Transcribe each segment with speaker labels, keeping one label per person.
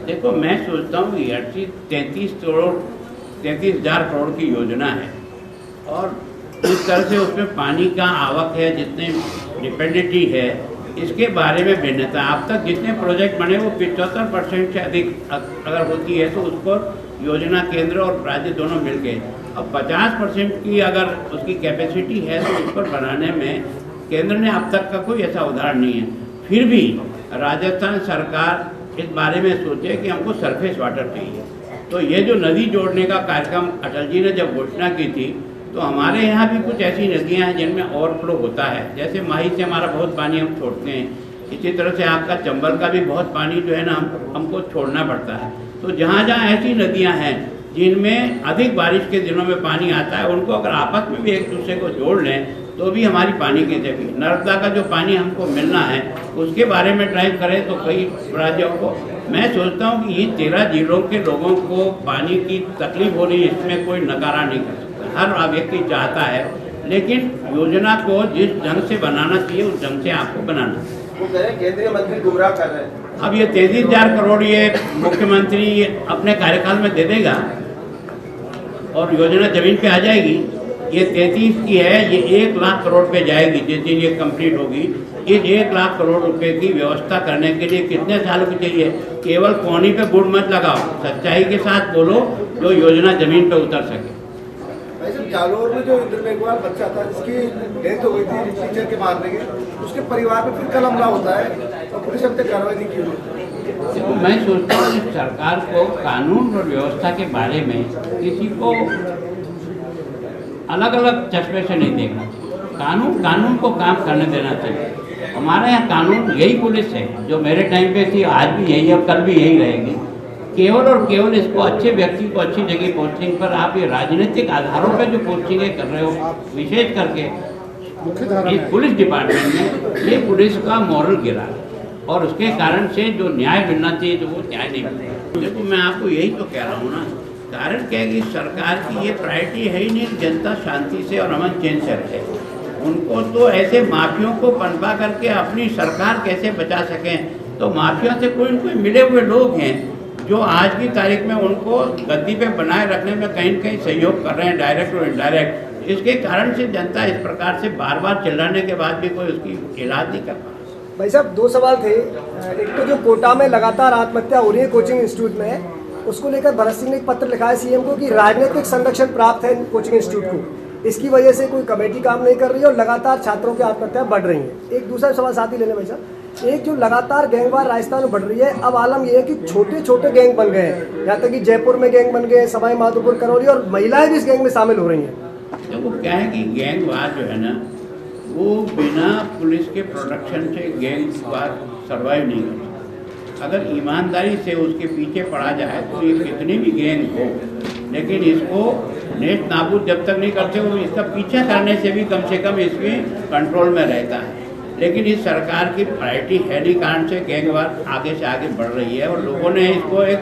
Speaker 1: देखो, मैं सोचता हूँ कि 33,000 करोड़ की योजना है और जिस तरह से उसमें पानी का आवक है, जितने डिपेंडिटी है, इसके बारे में भिन्नता। अब तक जितने प्रोजेक्ट बने वो 75% से अधिक अगर होती है तो उसको योजना केंद्र और राज्य दोनों मिल के, अब 50% की अगर उसकी कैपेसिटी है तो उस पर बनाने में केंद्र ने अब तक का कोई ऐसा उदाहरण नहीं है। फिर भी राजस्थान सरकार इस बारे में सोचे कि हमको सरफेस वाटर चाहिए। तो ये जो नदी जोड़ने का कार्यक्रम अटल जी ने जब घोषणा की थी, तो हमारे यहाँ भी कुछ ऐसी नदियाँ हैं जिनमें ओवरफ्लो होता है। जैसे माही से हमारा बहुत पानी हम छोड़ते हैं, इसी तरह से आपका चंबल का भी बहुत पानी जो है ना हमको छोड़ना पड़ता है। तो जहाँ जहाँ ऐसी नदियाँ हैं जिनमें अधिक बारिश के दिनों में पानी आता है, उनको अगर आपस में भी एक दूसरे को जोड़ लें तो भी हमारी पानी की देवी। नर्मदा का जो पानी हमको मिलना है उसके बारे में ड्राइव करें तो कई राज्यों को, मैं सोचता हूँ कि ये 13 जिलों के लोगों को पानी की तकलीफ हो रही है, इसमें कोई नकारा नहीं कर सकता। हर व्यक्ति चाहता है, लेकिन योजना को जिस ढंग से बनाना चाहिए उस ढंग से आपको बनाना।
Speaker 2: वो कह रहे हैं केंद्रीय मंत्री गुमराह कर रहे हैं।
Speaker 1: अब ये 33,000 करोड़ ये मुख्यमंत्री अपने कार्यकाल में दे देगा और योजना जमीन पे आ जाएगी। ये 33 की है, ये 1 लाख करोड़ पे जाएगी जिस दिन ये कंप्लीट होगी। इस 1 लाख करोड़ रुपए की व्यवस्था करने के लिए कितने सालों की चाहिए? केवल कोनी पे गुड़ मत लगाओ, सच्चाई के साथ बोलो जो योजना जमीन पे उतर सके।
Speaker 2: जालोर में जो इंद्र मेघवाल बच्चा था जिसकी डेथ हो गई थी टीचर के मारने के, उसके परिवार में फिर कल हमला होता है और पुलिस अब तक कार्रवाई नहीं की हुई।
Speaker 1: देखो, मैं सोचता हूँ कि सरकार को कानून और व्यवस्था के बारे में किसी को अलग अलग चश्मे से नहीं देखना चाहिए। कानून को काम करने देना चाहिए। हमारे यहाँ कानून यही पुलिस है जो मेरे टाइम पे थी, आज भी यही है, कल भी यही रहेगी। केवल और केवल इसको अच्छे व्यक्ति को अच्छी जगह पोस्टिंग पर आप ये राजनीतिक आधारों पर जो पोस्टिंगें कर रहे हो, विशेष करके इस पुलिस डिपार्टमेंट में, ये पुलिस का मॉरल गिरा और उसके कारण से जो न्याय मिलना चाहिए तो वो न्याय नहीं मिल रहा। देखो, मैं आपको यही तो कह रहा हूँ ना, कारण क्या है कि सरकार की ये प्रायोरिटी है ही नहीं जनता शांति से और अमन चैन से रहे। उनको तो ऐसे माफियों को पनपा करके अपनी सरकार कैसे बचा सकें। तो माफिया से कोई कोई मिले हुए लोग हैं जो आज की तारीख में उनको गद्दी पे बनाए रखने में कहीं न कहीं सहयोग कर रहे हैं, डायरेक्ट और इनडायरेक्ट। इसके कारण से जनता इस प्रकार से बार बार चिल्लाने के बाद भी कोई उसकी इलाज नहीं कर पा।
Speaker 3: भाई साहब, 2 सवाल थे। एक तो जो कोटा में लगातार आत्महत्या हो रही है कोचिंग इंस्टीट्यूट में, उसको लेकर भरत सिंह ने एक पत्र लिखा है सीएम को कि राजनीतिक संरक्षण प्राप्त है कोचिंग इंस्टीट्यूट को, इसकी वजह से कोई कमेटी काम नहीं कर रही है और लगातार छात्रों की आत्महत्या बढ़ रही है। एक दूसरा सवाल साथ ही लेने भाई साहब, एक जो लगातार गैंगवार राजस्थान में बढ़ रही है, अब आलम यह है कि छोटे छोटे गैंग बन गए हैं, यहाँ तक कि जयपुर में गैंग बन गए, सवाई माधोपुर, करौली, और महिलाएं भी इस गैंग में शामिल हो रही हैं।
Speaker 1: देखो, क्या है कि गैंगवार जो है ना वो बिना पुलिस के प्रोटेक्शन से गैंगवार सर्वाइव नहीं करता। अगर ईमानदारी से उसके पीछे पड़ा जाए तो ये कितनी भी गैंग हो, लेकिन इसको नेस्त नाबूद जब तक नहीं करते वो इसका पीछा करने से भी कम से कम इसमें कंट्रोल में रहता है। लेकिन इस सरकार की प्रायोरिटी है नहीं, कारण से गैंगवार आगे से आगे बढ़ रही है और लोगों ने इसको एक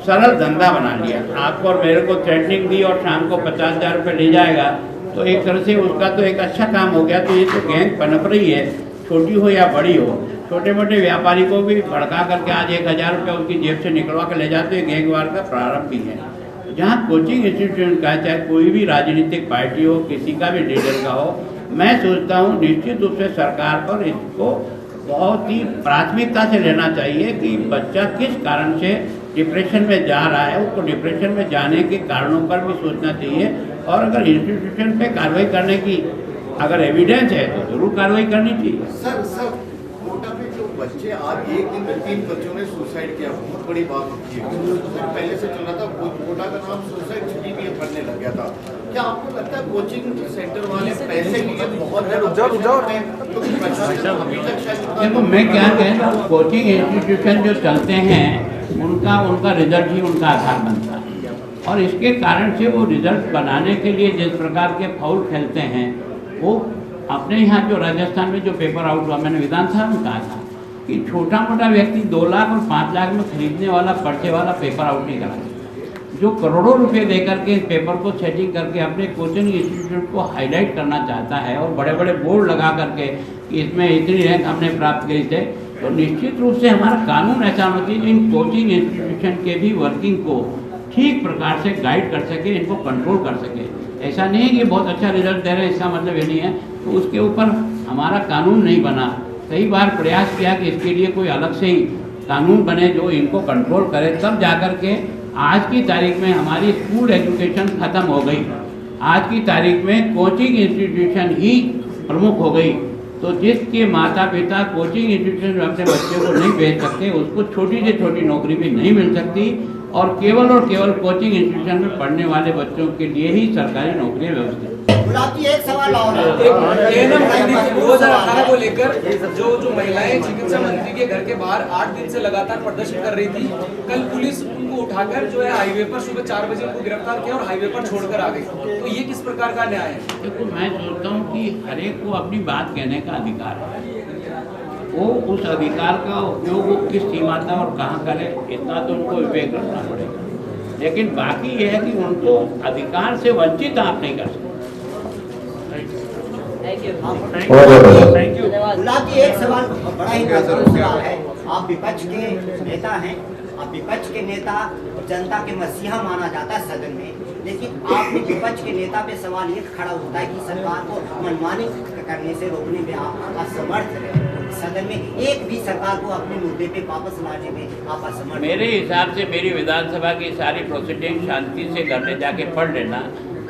Speaker 1: सरल धंधा बना लिया। आपको और मेरे को थ्रेटनिंग दी और शाम को 50,000 रुपये ले जाएगा, तो एक तरह से उसका तो एक अच्छा काम हो गया। तो ये तो गैंग पनप रही है, छोटी हो या बड़ी हो। छोटे मोटे व्यापारी को भी भड़का करके आज 1,000 रुपये उसकी जेब से निकलवा कर ले जाते हैं, गैंगवार का प्रारंभ भी है। जहाँ कोचिंग इंस्टीट्यूशन का, चाहे कोई भी राजनीतिक पार्टी हो, किसी का भी लीडर का हो, मैं सोचता हूँ निश्चित रूप से सरकार पर इसको बहुत ही प्राथमिकता से लेना चाहिए कि बच्चा किस कारण से डिप्रेशन में जा रहा है, उसको डिप्रेशन में जाने के कारणों पर भी सोचना चाहिए। और अगर इंस्टीट्यूशन पे कार्रवाई करने की अगर एविडेंस है तो जरूर कार्रवाई करनी चाहिए।
Speaker 4: सर कोटा में जो बच्चे आज एक दिन में 3 बच्चों ने सुसाइड किया, बहुत बड़ी बात होती है। पहले से चल रहा था, कोटा का नाम सुसाइड सिटी भी पढ़ने लग गया था। क्या आपको लगता है कोचिंग सेंटर वाले पैसे के लिए बहुत
Speaker 1: देखो, मैं क्या कहता हूँ, कोचिंग इंस्टीट्यूशन जो चलते हैं उनका रिजल्ट ही उनका आधार बनता है और इसके कारण से वो रिजल्ट बनाने के लिए जिस प्रकार के फाउल खेलते हैं, वो अपने यहाँ जो राजस्थान में जो पेपर आउट हुआ, मैंने विधानसभा में कहा था कि छोटा मोटा व्यक्ति 2 लाख और 5 लाख में खरीदने वाला पर्चे वाला पेपर आउट नहीं करा, जो करोड़ों रुपए देकर के इस पेपर को सेटिंग करके अपने कोचिंग इंस्टीट्यूट को हाईलाइट करना चाहता है और बड़े बड़े बोर्ड लगा करके कि इसमें इतनी रैंक हमने प्राप्त करी थे, तो निश्चित रूप से हमारा कानून ऐसा होना चाहिए इन कोचिंग इंस्टीट्यूशन के भी वर्किंग को ठीक प्रकार से गाइड कर सके, इनको कंट्रोल कर सके। ऐसा नहीं है कि बहुत अच्छा रिजल्ट दे रहे हैं, इसका मतलब ये नहीं है। तो उसके ऊपर हमारा कानून नहीं बना। कई बार प्रयास किया कि इसके लिए कोई अलग से ही कानून बने जो इनको कंट्रोल करे, तब जाकर के आज की तारीख में हमारी स्कूल एजुकेशन ख़त्म हो गई। आज की तारीख में कोचिंग इंस्टीट्यूशन ही प्रमुख हो गई। तो जिसके माता पिता कोचिंग इंस्टीट्यूशन में अपने बच्चे को नहीं भेज सकते, उसको छोटी से छोटी नौकरी भी नहीं मिल सकती, और केवल कोचिंग इंस्टीट्यूशन में पढ़ने वाले बच्चों के लिए ही सरकारी नौकरियां व्यवस्थित।
Speaker 5: एक सवाल और
Speaker 6: एएनएम 2018 को लेकर जो महिलाएं चिकित्सा मंत्री के घर के बाहर 8 दिन से लगातार प्रदर्शन कर रही थी, कल पुलिस उनको उठाकर जो है हाईवे पर सुबह 4 बजे उनको गिरफ्तार किया और हाईवे पर छोड़कर आ गई। तो ये किस प्रकार का न्याय है?
Speaker 1: देखो, मैं सोचता हूँ कि हर एक को अपनी बात कहने का अधिकार है। वो उस अधिकार का उपयोग वो किस सीमा तक और कहाँ करे, इतना तो उनको विवेक रखना पड़ेगा। लेकिन बाकी ये है कि उनको अधिकार से वंचित आप नहीं कर सकते।
Speaker 5: Thank you. गुलाब जी, एक सवाल बड़ा ही महत्वपूर्ण सवाल है। आप विपक्ष के नेता हैं, आप विपक्ष के नेता जनता के मसीहा माना जाता है सदन में, लेकिन आपने विपक्ष के नेता पे सवाल ये खड़ा होता है कि सरकार को मनमानी करने से रोकने में आप असमर्थ हैं। सदन में एक भी सरकार को अपने मुद्दे पे वापस लाने में आप असमर्थ।
Speaker 1: मेरे हिसाब से मेरी विधानसभा की सारी प्रोसीडिंग शांति से घर में जाके पढ़ लेना,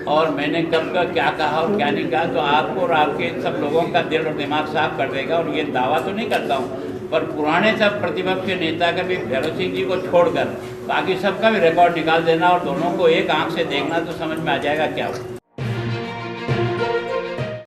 Speaker 1: और मैंने कब का क्या कहा और क्या नहीं कहा, तो आपको और आपके सब लोगों का दिल और दिमाग साफ कर देगा। और ये दावा तो नहीं करता हूँ, पर पुराने सब प्रतिपक्ष के नेता का भी भैरव सिंह जी को छोड़कर बाकी सबका भी रिकॉर्ड निकाल देना और दोनों को एक आंख से देखना, तो समझ में आ जाएगा क्या हो।